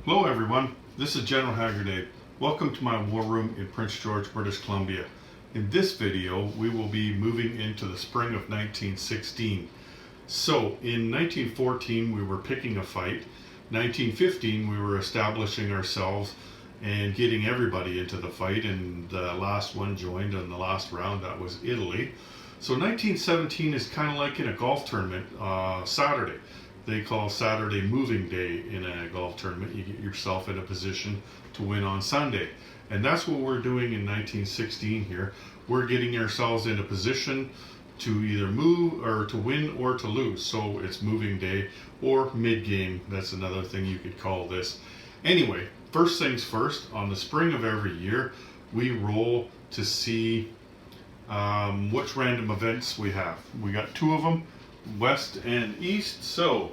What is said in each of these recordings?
Hello everyone, this is General Hagerday. Welcome to my war room in Prince George, British Columbia. In this video, we will be moving into the spring of 1916. So, in 1914, we were picking a fight. 1915, we were establishing ourselves and getting everybody into the fight, and the last one joined in the last round, that was Italy. So 1917 is kind of like in a golf tournament, Saturday. They call Saturday moving day in a golf tournament. You get yourself in a position to win on Sunday. And that's what we're doing in 1916 here. We're getting ourselves in a position to either move or to win or to lose. So it's moving day or mid game. That's another thing you could call this. Anyway, first things first, on the spring of every year, we roll to see which random events we have. We got two of them, west and east. So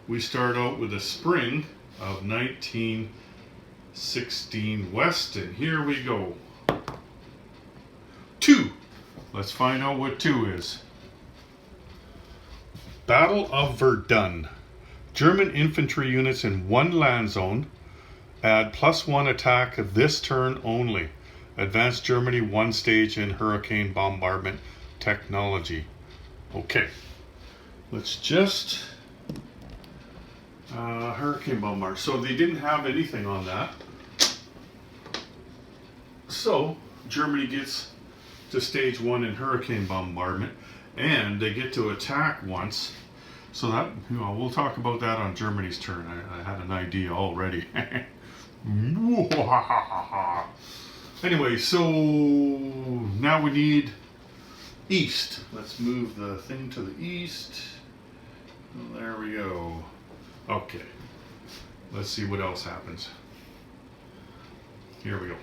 we start out with the spring of 1916 west, and here we go. 2. Let's find out what 2 is. Battle of Verdun. German infantry units in one land zone add +1 attack this turn only. Advanced Germany 1 stage in hurricane bombardment technology. Okay, let's just hurricane bombardment. So they didn't have anything on that. So Germany gets to stage 1 in hurricane bombardment, and they get to attack once. So that, we'll talk about that on Germany's turn. I had an idea already. Anyway, so now we need east. Let's move the thing to the east. There we go. Okay. Let's see what else happens. Here we go.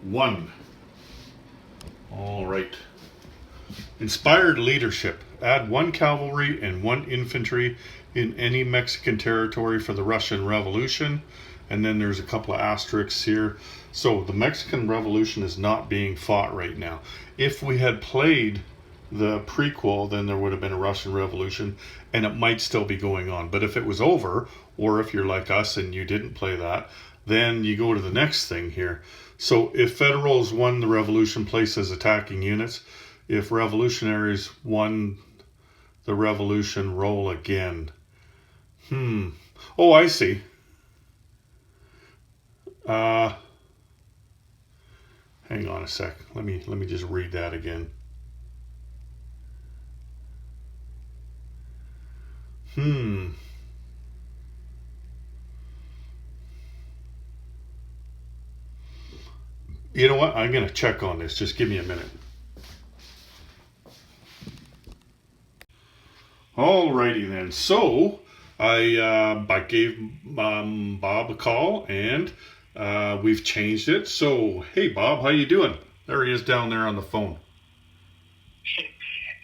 1. All right. Inspired leadership. Add 1 cavalry and 1 infantry in any Mexican territory for the Russian Revolution. And then there's a couple of asterisks here. So the Mexican Revolution is not being fought right now. If we had played the prequel, then there would have been a Russian Revolution, and it might still be going on. But if it was over, or if you're like us and you didn't play that, then you go to the next thing here. So if Federals won the Revolution, place as attacking units. If Revolutionaries won the Revolution, roll again. Oh, I see. Hang on a sec. Let me just read that again. You know what? I'm going to check on this. Just give me a minute. Alrighty then. So I gave Bob a call, and we've changed it. So hey, Bob, how you doing? There he is down there on the phone.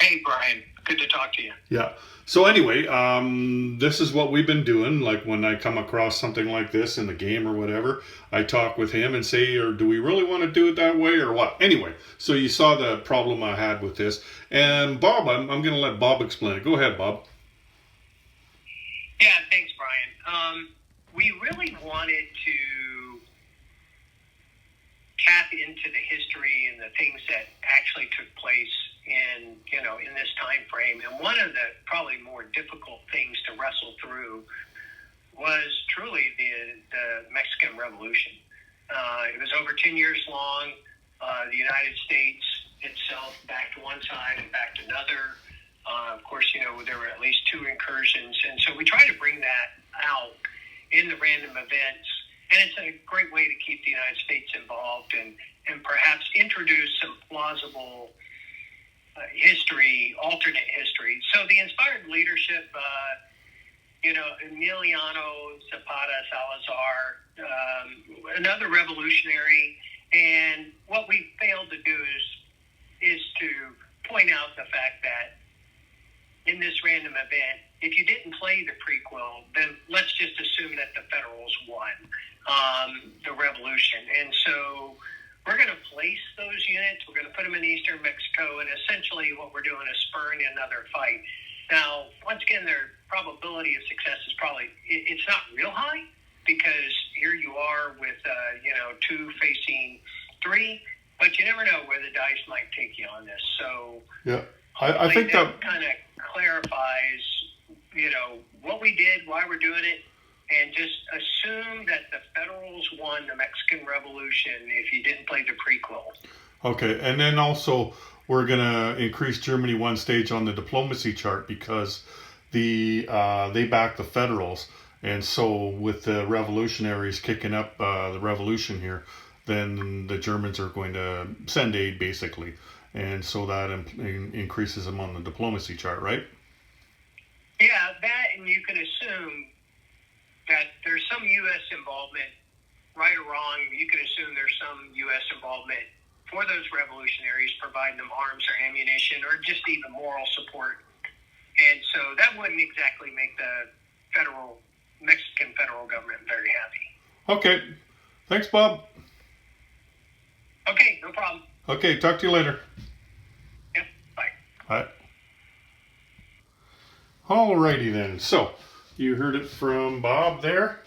Hey, Brian. Good to talk to you. Yeah. So anyway, this is what we've been doing. Like when I come across something like this in the game or whatever, I talk with him and say, or do we really want to do it that way or what? Anyway, so you saw the problem I had with this. And Bob, I'm going to let Bob explain it. Go ahead, Bob. Yeah, thanks, Brian. We really wanted to tap into the history and the things that actually took place in this time frame. And one of the probably more difficult things to wrestle through was truly the Mexican Revolution. It was over 10 years long. The United States itself backed one side and backed another. Of course, there were at least 2 incursions. And so we try to bring that out in the random events. And it's a great way to keep the United States involved and perhaps introduce some plausible history, alternate history. So the inspired leadership, Emiliano Zapata Salazar, another revolutionary. And what we failed to do is to point out the fact that in this random event, if you didn't play the prequel, then let's just assume that the Federals won the revolution. And so we're going to place those units. We're going to put them in eastern Mexico, and essentially what we're doing is spurring another fight. Now, once again, their probability of success is probably it's not real high, because here you are with, 2 facing 3, but you never know where the dice might take you on this. So yeah, I think that kind of clarifies, what we did, why we're doing it, and just assume that the Federals won the Mexican Revolution if you didn't play the prequel. Okay, and then also we're gonna increase Germany 1 stage on the diplomacy chart because they back the Federals, and so with the revolutionaries kicking up the revolution here, then the Germans are going to send aid basically, and so that increases them on the diplomacy chart, right? Yeah, that, and you can assume that there's some U.S. involvement, right or wrong. You can assume there's some U.S. involvement for those revolutionaries, providing them arms or ammunition or just even moral support. And so that wouldn't exactly make the Mexican federal government very happy. Okay. Thanks, Bob. Okay, no problem. Okay, talk to you later. Yep, bye. Bye. Alrighty then. So, you heard it from Bob there.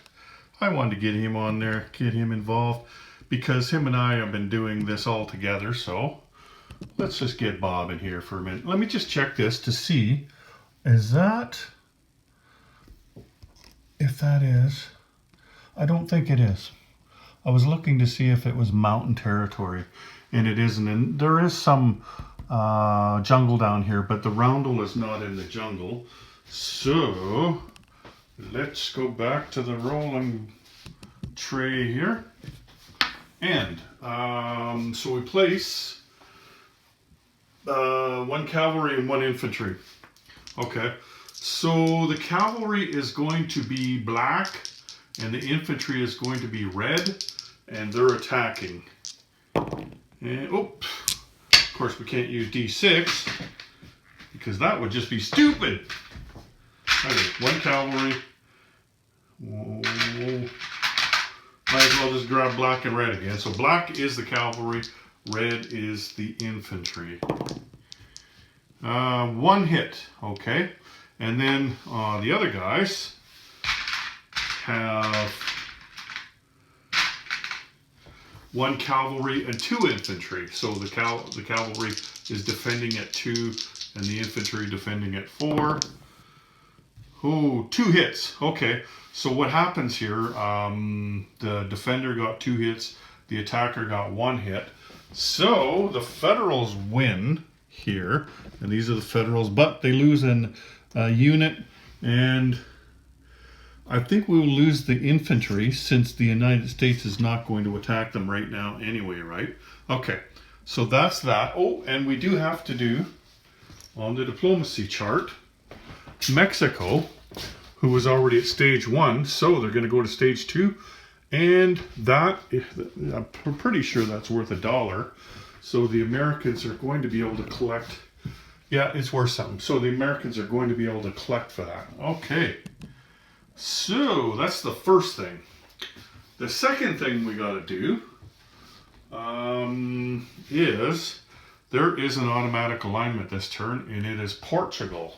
I wanted to get him on there, get him involved, because him and I have been doing this all together. So, let's just get Bob in here for a minute. Let me just check this to see, if that is, I don't think it is. I was looking to see if it was mountain territory, and it isn't. And there is some jungle down here, but the roundel is not in the jungle. So let's go back to the rolling tray here. And so we place 1 cavalry and 1 infantry. Okay, so the cavalry is going to be black and the infantry is going to be red, and they're attacking. And of course we can't use D6 because that would just be stupid. Okay, 1 cavalry. Whoa. Might as well just grab black and red again. So black is the cavalry, red is the infantry. 1 hit, okay. And then the other guys have 1 cavalry and 2 infantry. So the cavalry is defending at 2 and the infantry defending at 4. Oh, 2 hits. Okay, so what happens here, the defender got 2 hits, the attacker got 1 hit. So the Federals win here, and these are the Federals, but they lose a unit, and I think we will lose the infantry since the United States is not going to attack them right now anyway, right? Okay, so that's that. Oh, and we do have to do, on the diplomacy chart, Mexico, who was already at stage 1, so they're going to go to stage 2, and that, I'm pretty sure that's worth $1. So the Americans are going to be able to collect, yeah, it's worth something. So the Americans are going to be able to collect for that. Okay, so that's the first thing. The second thing we got to do is there is an automatic alignment this turn, and it is Portugal.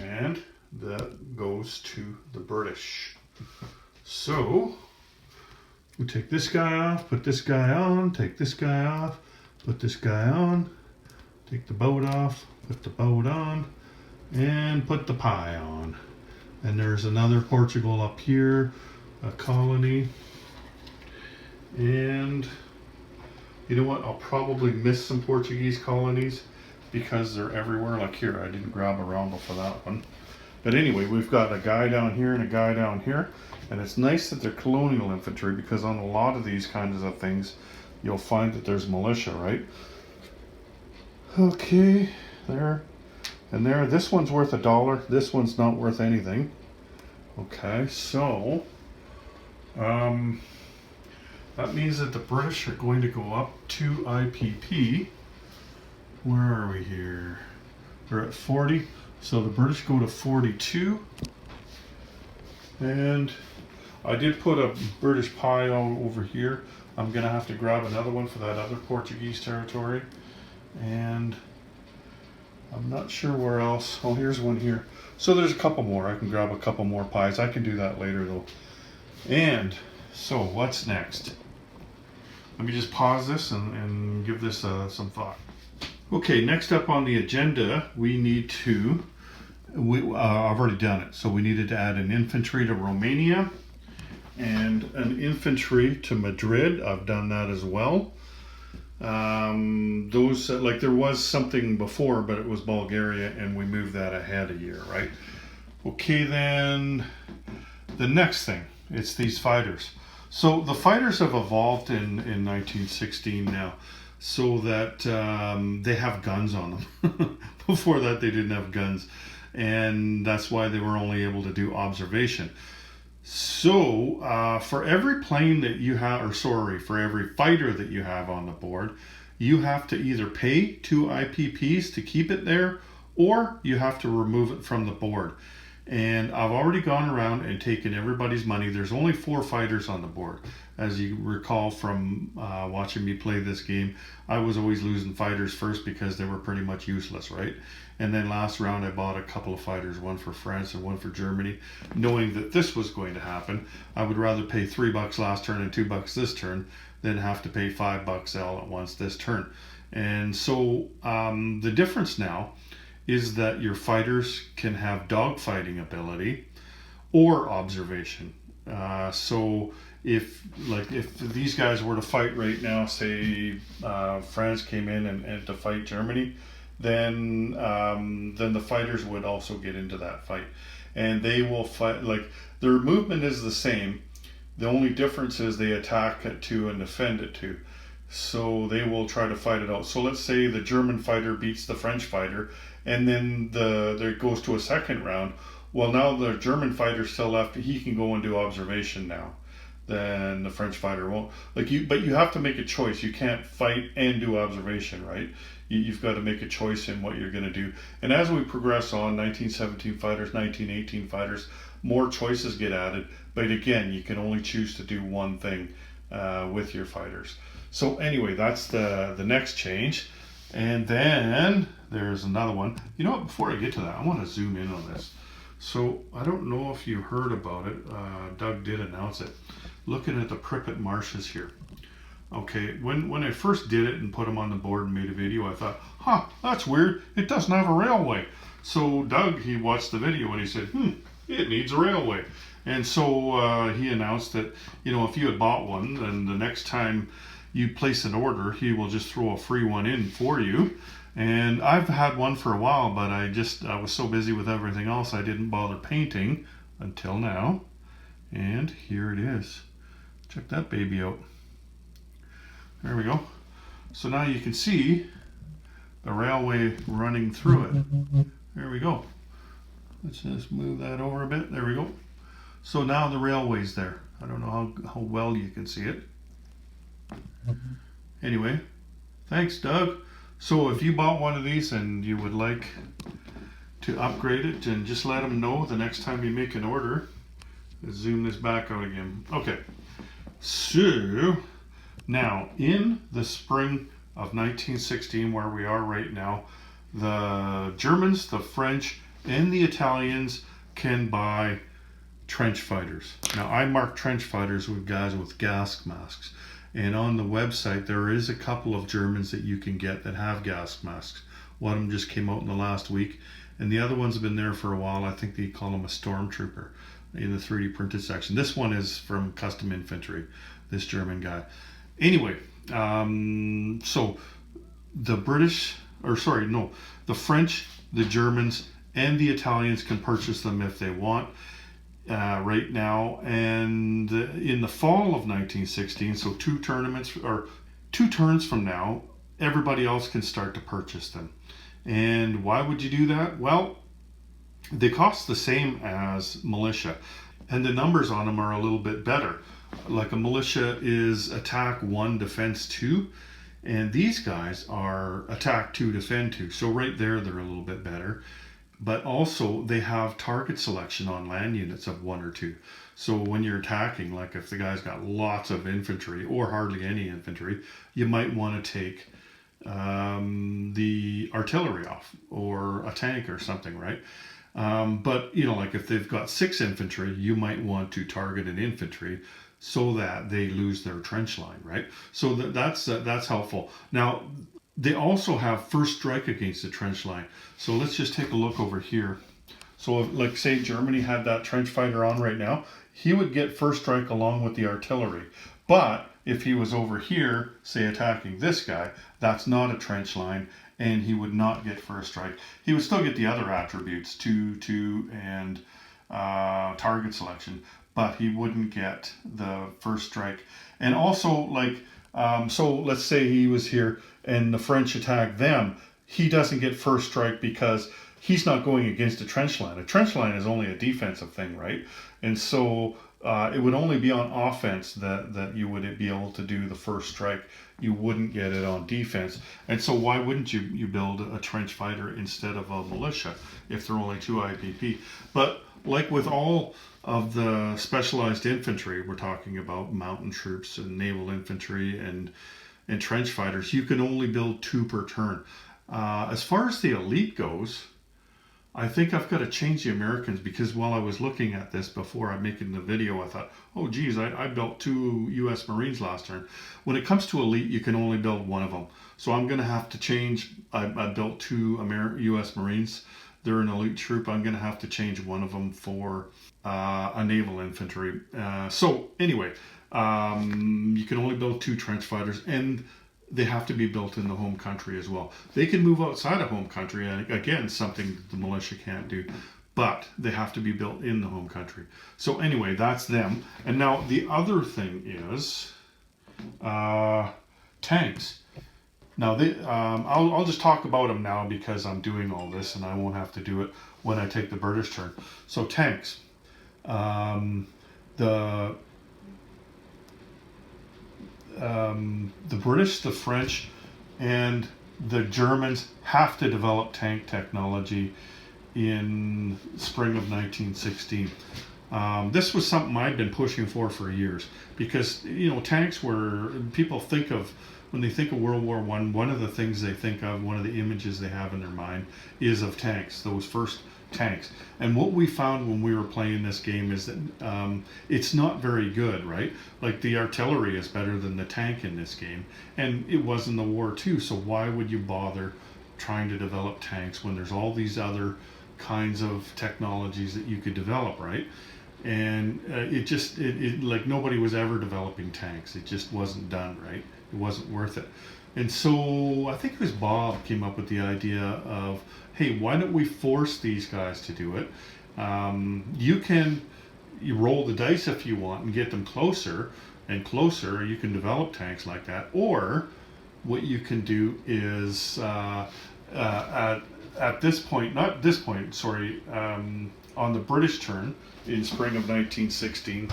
And that goes to the British. So we take this guy off, put this guy on, take this guy off, put this guy on, take the boat off, put the boat on, and put the pie on. And there's another Portugal up here, a colony. And you know what? I'll probably miss some Portuguese colonies because they're everywhere. Like here, I didn't grab a roundel for that one. But anyway, we've got a guy down here and a guy down here. And it's nice that they're colonial infantry, because on a lot of these kinds of things, you'll find that there's militia, right? Okay, there. And there, this one's worth $1. This one's not worth anything. Okay, so that means that the British are going to go up to IPP. Where are we here? We're at 40. So the British go to 42. And I did put a British pie over here. I'm going to have to grab another one for that other Portuguese territory. And I'm not sure where else. Oh, here's one here. So there's a couple more. I can grab a couple more pies. I can do that later though. And so what's next? Let me just pause this and give this some thought. Okay, next up on the agenda, we need to, I've already done it. So we needed to add an infantry to Romania and an infantry to Madrid. I've done that as well. Those, like there was something before, but it was Bulgaria and we moved that ahead a year, right? Okay, then the next thing, it's these fighters. So the fighters have evolved in 1916 now, so that they have guns on them. Before that, they didn't have guns, and that's why they were only able to do observation. So for every plane that you have, or sorry, for every fighter that you have on the board, you have to either pay 2 IPPs to keep it there, or you have to remove it from the board. And I've already gone around and taken everybody's money. There's only 4 fighters on the board. As you recall from watching me play this game, I was always losing fighters first because they were pretty much useless, right? And then last round I bought a couple of fighters, one for France and one for Germany, knowing that this was going to happen. I would rather pay $3 last turn and $2 this turn than have to pay $5 all at once this turn. And so the difference now is that your fighters can have dogfighting ability or observation. So if these guys were to fight right now, say France came in and to fight Germany, then the fighters would also get into that fight, and they will fight. Like their movement is the same. The only difference is they attack at 2 and defend at 2. So they will try to fight it out. So let's say the German fighter beats the French fighter, and then there goes to a second round. Well, now the German fighter still left. He can go and do observation now. Then the French fighter won't. But you have to make a choice. You can't fight and do observation, right? You've got to make a choice in what you're going to do. And as we progress on, 1917 fighters, 1918 fighters, more choices get added. But again, you can only choose to do one thing with your fighters. So anyway, that's the next change. And then there's another one. You know what, before I get to that, I want to zoom in on this. So I don't know if you heard about it. Doug did announce it. Looking at the Pripyat marshes here. Okay, when I first did it and put them on the board and made a video, I thought, that's weird. It doesn't have a railway. So Doug, he watched the video and he said, it needs a railway. And so he announced that, if you had bought one, then the next time you place an order, he will just throw a free one in for you. And I've had one for a while, but I was so busy with everything else, I didn't bother painting until now. And here it is. Check that baby out. There we go. So now you can see the railway running through it. There we go. Let's just move that over a bit. There we go. So now the railway's there. I don't know how well you can see it. Anyway, thanks, Doug. So if you bought one of these and you would like to upgrade it, and just let them know the next time you make an order. Let's zoom this back out again. Okay, so now in the spring of 1916, where we are right now, the Germans, the French, and the Italians can buy trench fighters. Now I mark trench fighters with guys with gas masks. And on the website, there is a couple of Germans that you can get that have gas masks. One of them just came out in the last week, and the other ones have been there for a while. I think they call them a stormtrooper in the 3D printed section. This one is from Custom Infantry, this German guy. Anyway, so the French, the Germans, and the Italians can purchase them if they want. Right now, and in the fall of 1916, so 2 turns from now, everybody else can start to purchase them. And why would you do that? Well, they cost the same as militia, and the numbers on them are a little bit better. Like a militia is attack 1, defense 2, and these guys are attack 2, defend 2. So right there, they're a little bit better. But also they have target selection on land units of 1 or 2. So when you're attacking, like if the guy's got lots of infantry or hardly any infantry, you might want to take the artillery off, or a tank or something, right? But like if they've got 6 infantry, you might want to target an infantry so that they lose their trench line, right? So that's helpful. Now they also have first strike against the trench line. So let's just take a look over here. So if, like say Germany had that trench fighter on right now, he would get first strike along with the artillery. But if he was over here, say attacking this guy, that's not a trench line, and he would not get first strike. He would still get the other attributes, 2, and target selection, but he wouldn't get the first strike. And also, like, so let's say he was here and the French attack them, he doesn't get first strike because he's not going against a trench line. A trench line is only a defensive thing, right? And so it would only be on offense that you would be able to do the first strike. You wouldn't get it on defense. And so why wouldn't you build a trench fighter instead of a militia if they're only 2 IPP? But like with all of the specialized infantry, we're talking about mountain troops and naval infantry and trench fighters, you can only build 2 per turn. As far as the elite goes, I think I've got to change the Americans, because while I was looking at this before I'm making the video, I thought, oh geez, I built 2 US Marines last turn. When it comes to elite, you can only build 1 of them. So I'm going to have to change. I built 2 US Marines. They're an elite troop. I'm going to have to change 1 of them for a naval infantry. So anyway, you can only build 2 trench fighters, and they have to be built in the home country as well. They can move outside of home country, and again, something the militia can't do, but they have to be built in the home country. So anyway, that's them. And now the other thing is tanks. Now I'll just talk about them now because I'm doing all this, and I won't have to do it when I take the British turn. So tanks. The British, the French, and the Germans have to develop tank technology in spring of 1916. This was something I'd been pushing for years, because tanks were, people think of, when they think of World War I, one of the things they think of, one of the images they have in their mind is of tanks, those first tanks. And what we found when we were playing this game is that it's not very good, right? Like the artillery is better than the tank in this game, and it was in the war too. So why would you bother trying to develop tanks when there's all these other kinds of technologies that you could develop, right? And it like nobody was ever developing tanks. It just wasn't done, right? It wasn't worth it. And so I think it was Bob came up with the idea of, hey, why don't we force these guys to do it? You roll the dice if you want and get them closer and closer. You can develop tanks like that. Or what you can do is at this point, not this point, sorry, on the British turn in spring of 1916,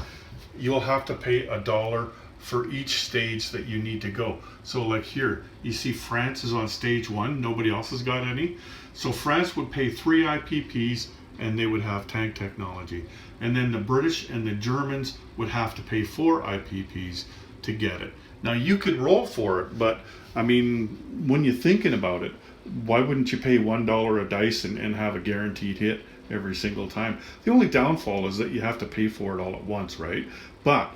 you'll have to pay $1 for each stage that you need to go. So like here, you see France is on stage 1, nobody else has got any. So France would pay 3 IPPs and they would have tank technology. And then the British and the Germans would have to pay 4 IPPs to get it. Now you could roll for it, but I mean, when you're thinking about it, why wouldn't you pay $1 a dice and have a guaranteed hit every single time? The only downfall is that you have to pay for it all at once, right? But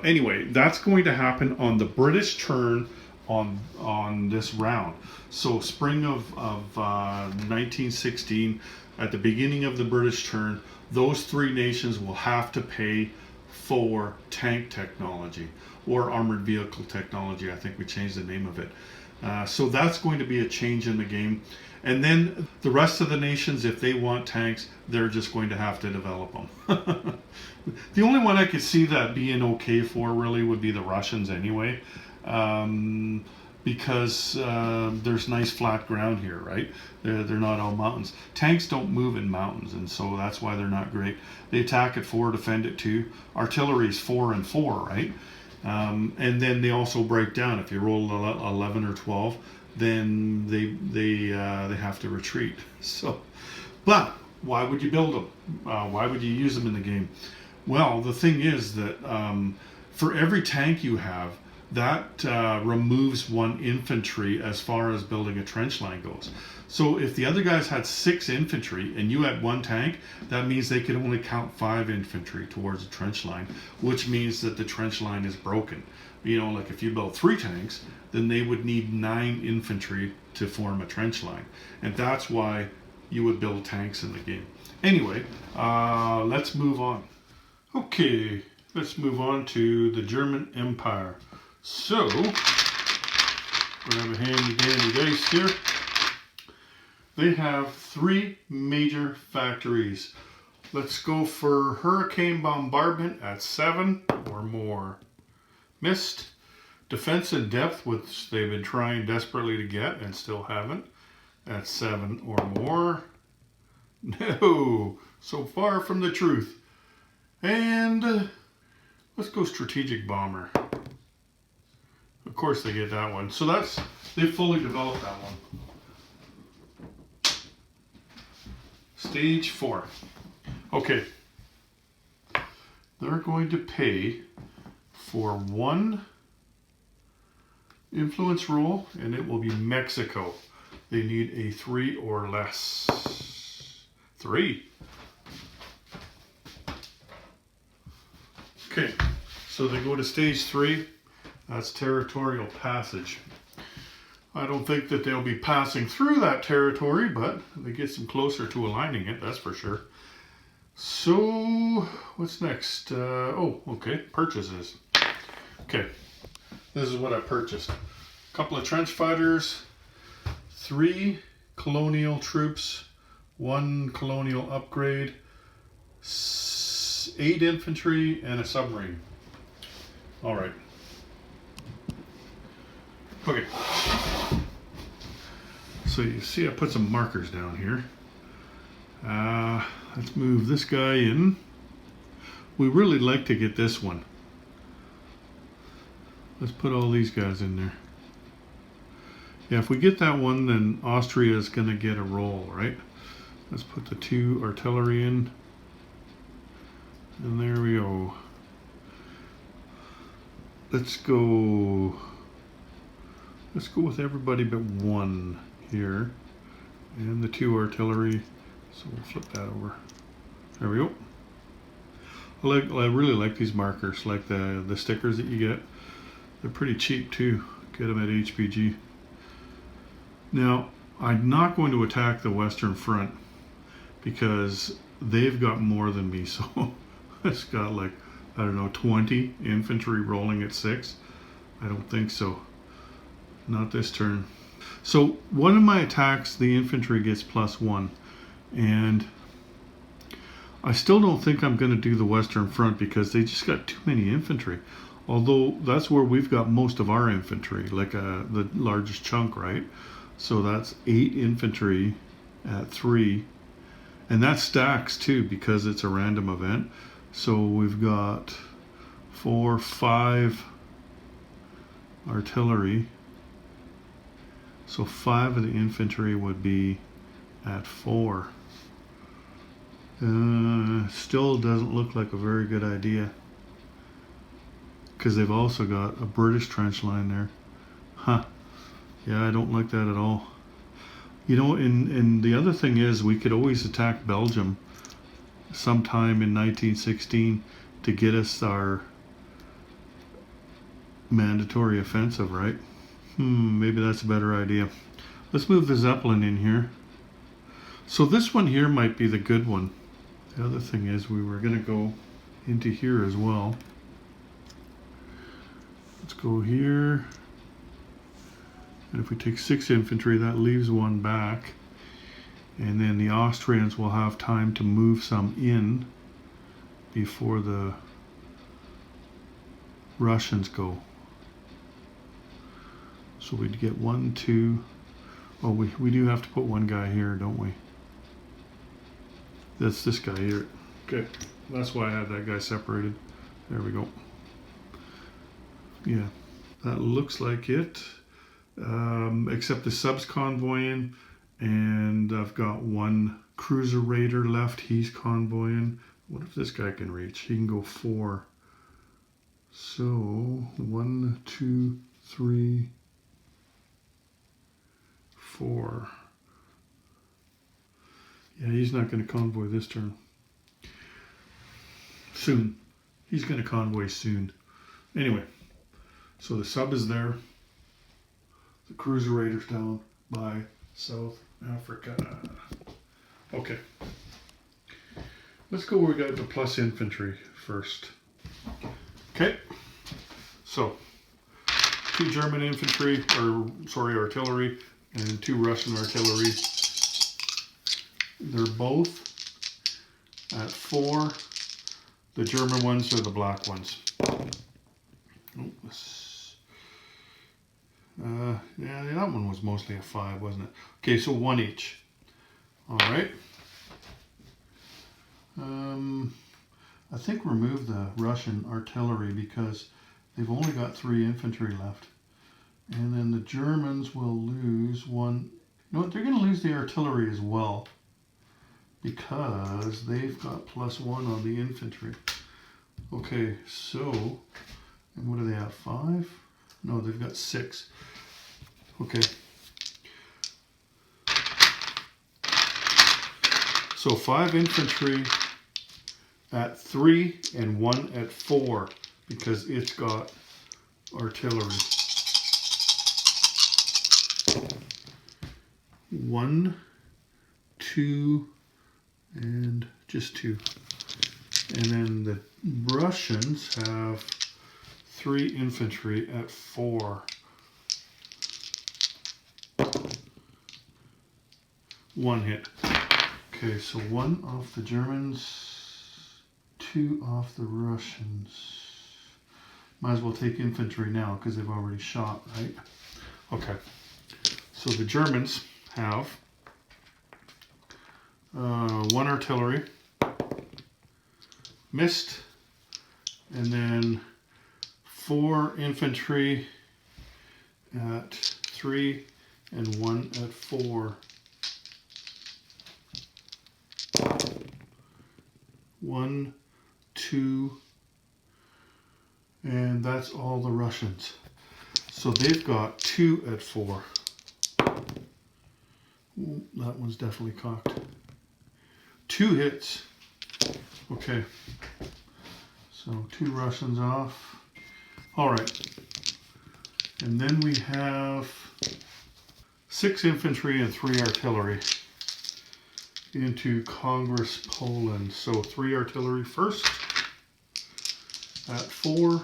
anyway, that's going to happen on the British turn on this round. So spring of 1916, at the beginning of the British turn, those 3 nations will have to pay for tank technology, or armored vehicle technology. I think we changed the name of it. So that's going to be a change in the game. And then the rest of the nations, if they want tanks, they're just going to have to develop them. The only one I could see that being okay for really would be the Russians anyway, because there's nice flat ground here, right? They're not all mountains. Tanks don't move in mountains, and so that's why they're not great. They attack at 4, defend at 2. Artillery is 4 and 4, right? And then they also break down. If you roll 11 or 12, then they have to retreat. So, but why would you build them? Why would you use them in the game? Well, the thing is that for every tank you have, that removes one infantry as far as building a trench line goes. So if the other guys had 6 infantry and you had 1 tank, that means they could only count 5 infantry towards a trench line, which means that the trench line is broken. You know, like if you build 3 tanks, then they would need 9 infantry to form a trench line. And that's why you would build tanks in the game. Anyway, let's move on. Okay, let's move on to the German Empire. So, grab a handy dandy dice here. They have 3 major factories. Let's go for hurricane bombardment at 7 or more. Missed. Defense in depth, which they've been trying desperately to get and still haven't, at 7 or more. No, so far from the truth. And let's go strategic bomber. Of course they get that one. So they fully developed that one. Stage 4. Okay. They're going to pay for 1 influence roll, and it will be Mexico. They need a 3 or less. 3. Okay, so they go to stage 3. That's territorial passage. I don't think that they'll be passing through that territory, but they get some closer to aligning it, that's for sure. So, what's next? Okay, purchases. Okay, this is what I purchased. A couple of trench fighters, 3 colonial troops, 1 colonial upgrade, 8 infantry, and a submarine. All right. Okay. So you see I put some markers down here. Let's move this guy in. We really like to get this one. Let's put all these guys in there. Yeah, if we get that one, then Austria is going to get a roll, right? Let's put the 2 artillery in. And there we go. Let's go with everybody but 1 here. And the 2 artillery. So we'll flip that over. There we go. I really like these markers, like the stickers that you get. They're pretty cheap too. Get them at HPG. Now, I'm not going to attack the Western Front because they've got more than me. So it's got like, I don't know, 20 infantry rolling at 6. I don't think so. Not this turn. So one of my attacks, the infantry gets +1. And I still don't think I'm going to do the Western Front because they just got too many infantry. Although that's where we've got most of our infantry, like the largest chunk, right? So that's 8 infantry at 3. And that stacks too because it's a random event. So we've got 4, 5 artillery. So 5 of the infantry would be at 4. Still doesn't look like a very good idea because they've also got a British trench line there. Huh. Yeah, I don't like that at all. You know, and the other thing is we could always attack Belgium sometime in 1916 to get us our mandatory offensive, right? Maybe that's a better idea. Let's move the Zeppelin in here. So this one here might be the good one. The other thing is we were going to go into here as well. Let's go here. And if we take 6 infantry, that leaves 1 back. And then the Austrians will have time to move some in before the Russians go. So we'd get 1, 2. Oh, we do have to put 1 guy here, don't we? That's this guy here. Okay, that's why I had that guy separated. There we go. Yeah, that looks like it. Except the sub's convoying, and I've got 1 cruiser raider left. He's convoying. What if this guy can reach? He can go 4. So 1, 2, 3, 4. Yeah, he's not going to convoy this turn. Soon. He's going to convoy soon. Anyway, so the sub is there. The cruiser raiders down by South Africa. Okay. Let's go where we got the plus infantry first. Okay. So, 2 German infantry, artillery, and 2 Russian artillery. They're both at 4. The German ones are the black ones. Yeah, that one was mostly a 5, wasn't it? Okay, so 1 each. All right. I think remove the Russian artillery because they've only got 3 infantry left. And then the Germans will lose 1. You know what? They're going to lose the artillery as well because they've got +1 on the infantry. Okay, so, and what do they have? 5? No, they've got 6. Okay. So 5 infantry at 3 and 1 at 4 because it's got artillery. 1, 2, and just 2. And then the Russians have 3 infantry at 4. 1 hit. Okay, so 1 off the Germans, 2 off the Russians. Might as well take infantry now because they've already shot, right? Okay. So the Germans have 1 artillery, missed, and then 4 infantry at 3 and 1 at 4. 1, 2, and that's all the Russians. So they've got 2 at 4. Ooh, that one's definitely cocked. 2 hits. Okay. So 2 Russians off. All right. And then we have 6 infantry and 3 artillery into Congress, Poland. So 3 artillery first at 4.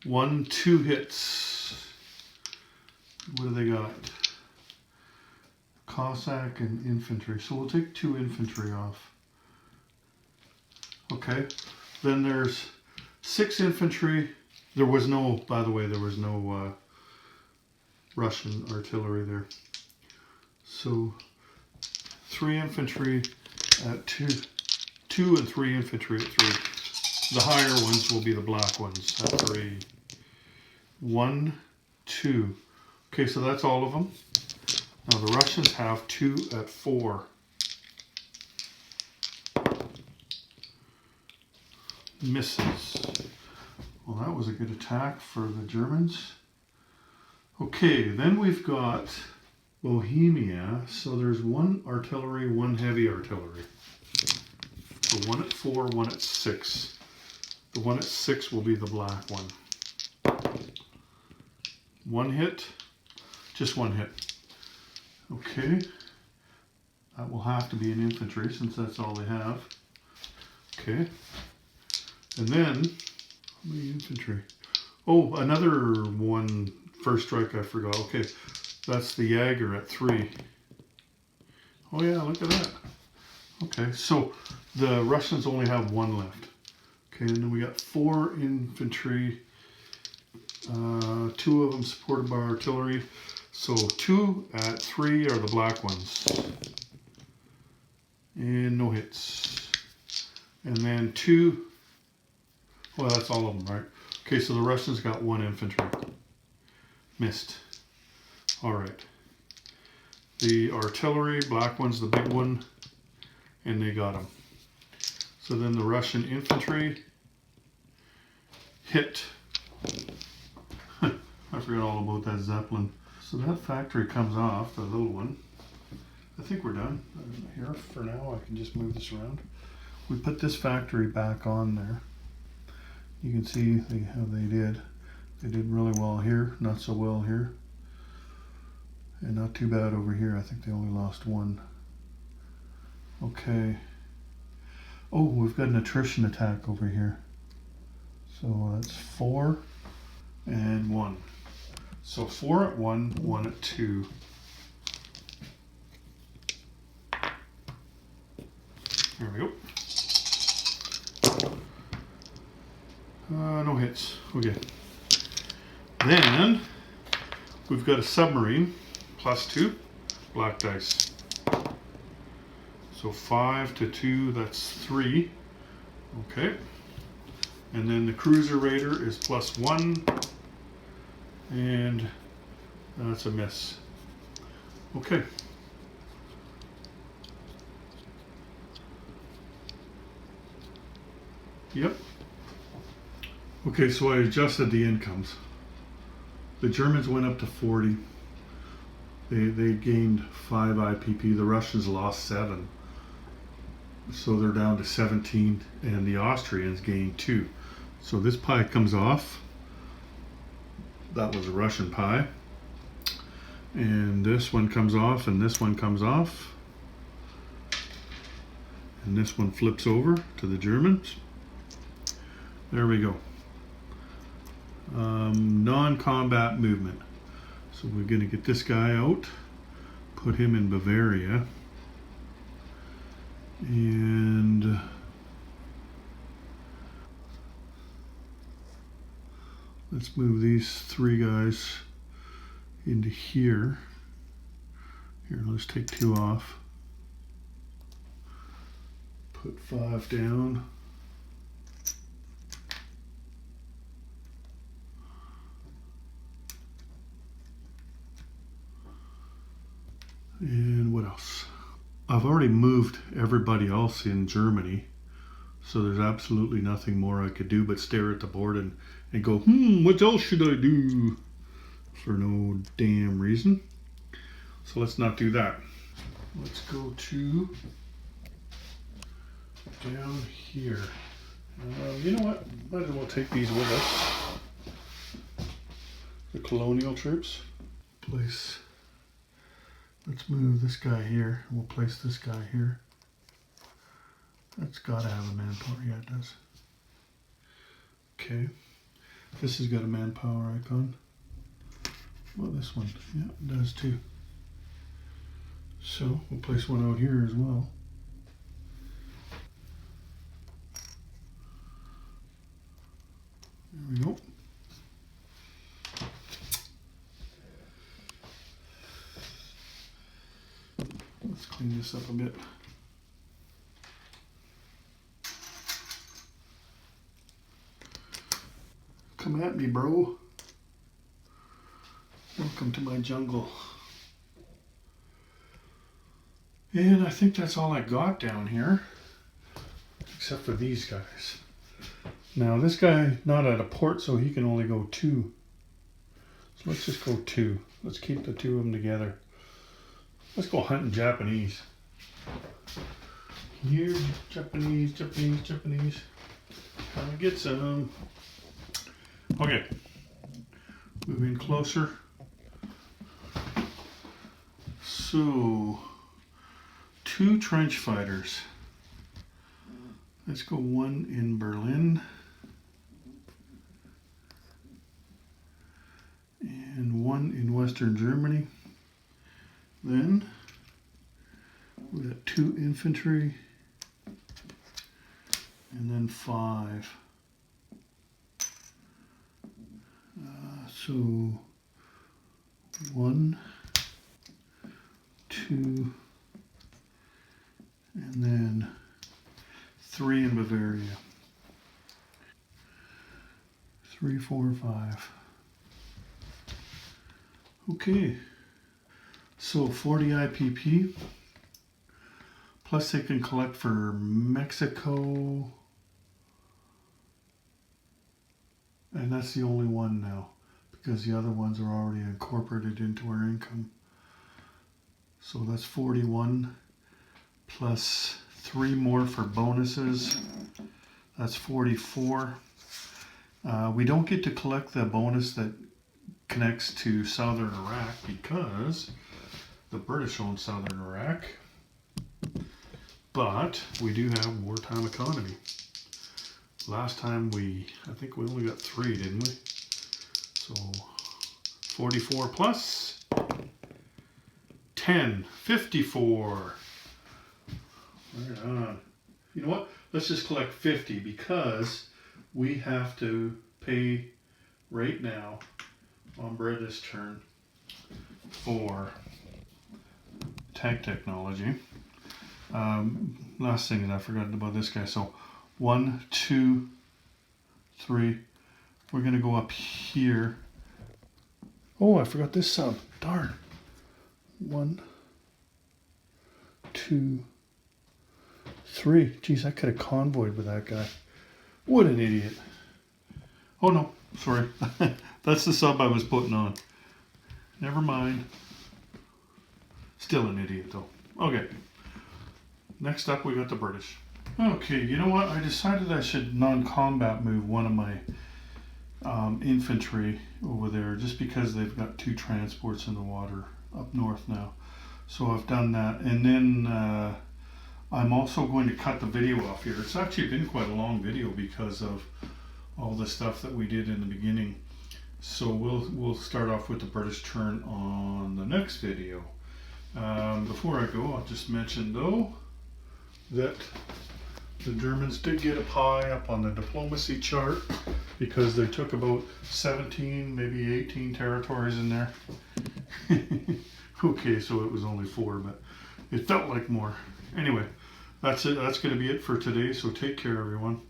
1, 2 hits. What do they got? Cossack and infantry. So we'll take 2 infantry off. Okay. Then there's 6 infantry. There was no, by the way, there was no Russian artillery there. So 3 infantry at 2, 2 and 3 infantry at 3. The higher ones will be the black ones at 3. 1, 2. Okay, so that's all of them. Now the Russians have 2 at 4. Misses. Well, that was a good attack for the Germans. Okay, then we've got Bohemia. So there's 1 artillery, 1 heavy artillery. So 1 at 4, 1 at 6. The 1 at 6 will be the black one. 1 hit, just 1 hit. Okay, that will have to be an infantry since that's all they have. Okay, and then, how many infantry? Oh, another 1 first strike I forgot. Okay, that's the Jaeger at 3. Oh yeah, look at that. Okay, so the Russians only have 1 left. Okay, and then we got 4 infantry, 2 of them supported by artillery. So 2 at 3 are the black ones. And no hits. And then 2, well, that's all of them, right? Okay, so the Russians got 1 infantry. Missed. All right. The artillery, black one's the big one, and they got them. So then the Russian infantry hit. I forgot all about that Zeppelin. So that factory comes off, the little one. I think we're done. Here for now, I can just move this around. We put this factory back on there. You can see how they did. They did really well here, not so well here. And not too bad over here. I think they only lost one. Okay. Oh, we've got an attrition attack over here. So that's 4 and 1. So 4 at 1, 1 at 2. There we go. No hits. Okay. Then we've got a submarine, +2, black dice. So 5 to 2, that's 3. Okay. And then the cruiser raider is +1, and that's a miss. Okay. Yep. Okay, so I adjusted the incomes. The Germans went up to 40. They gained 5 IPP. The Russians lost 7. So they're down to 17, and the Austrians gained 2. So this pie comes off. That was a Russian pie. And this one comes off, and this one comes off. And this one flips over to the Germans. There we go. Non-combat movement. So we're going to get this guy out, put him in Bavaria, and let's move these 3 guys into here. Here, let's take 2 off. Put 5 down. And what else? I've already moved everybody else in Germany, so there's absolutely nothing more I could do but stare at the board and go, what else should I do? For no damn reason. So let's not do that. Let's go to down here. You know what? Might as well take these with us. The colonial troops. Place. Let's move this guy here. We'll place this guy here. That's got to have a manpower. Yeah, it does. Okay. This has got a manpower icon. Well, this one. Yeah, it does too. So we'll place one out here as well. There we go. Let's clean this up a bit. Come at me, bro. Welcome to my jungle. And I think that's all I got down here, except for these guys. Now this guy not at a port, so he can only go 2. So let's just go 2. Let's keep the 2 of them together. Let's go hunting Japanese. Here, Japanese. Trying to get some. Okay. Moving closer. So, 2 trench fighters. Let's go 1 in Berlin. And 1 in Western Germany. Then we got 2 infantry, and then 5. So 1, 2, and then 3 in Bavaria. 3, 4, 5. Okay. So 40 IPP, plus they can collect for Mexico And that's the only one now, because the other ones are already incorporated into our income. So that's 41 plus 3 more for bonuses. That's 44. We don't get to collect the bonus that connects to Southern Iraq because the British own Southern Iraq. But we do have wartime economy. Last time I think we only got 3, didn't we? So 44 plus 10, 54. Right on. You know what? Let's just collect 50 because we have to pay right now on Brita's turn for tank technology. Last thing that I forgot about this guy. So 1, 2, 3. We're gonna go up here. Oh, I forgot this sub. Darn. 1, 2, 3. Geez, I could have convoyed with that guy. What an idiot. Oh no, sorry. That's the sub I was putting on. Never mind. Still an idiot though. Okay. Next up we got the British. Okay, you know what? I decided I should non-combat move one of my infantry over there just because they've got 2 transports in the water up north now. So I've done that. And then I'm also going to cut the video off here. It's actually been quite a long video because of all the stuff that we did in the beginning. So we'll start off with the British turn on the next video. Before I go, I'll just mention though that the Germans did get a pie up on the diplomacy chart because they took about 17, maybe 18 territories in there. Okay, so it was only 4, but it felt like more. Anyway, that's it. That's going to be it for today. So take care, everyone.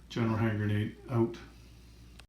General Hand Grenade out.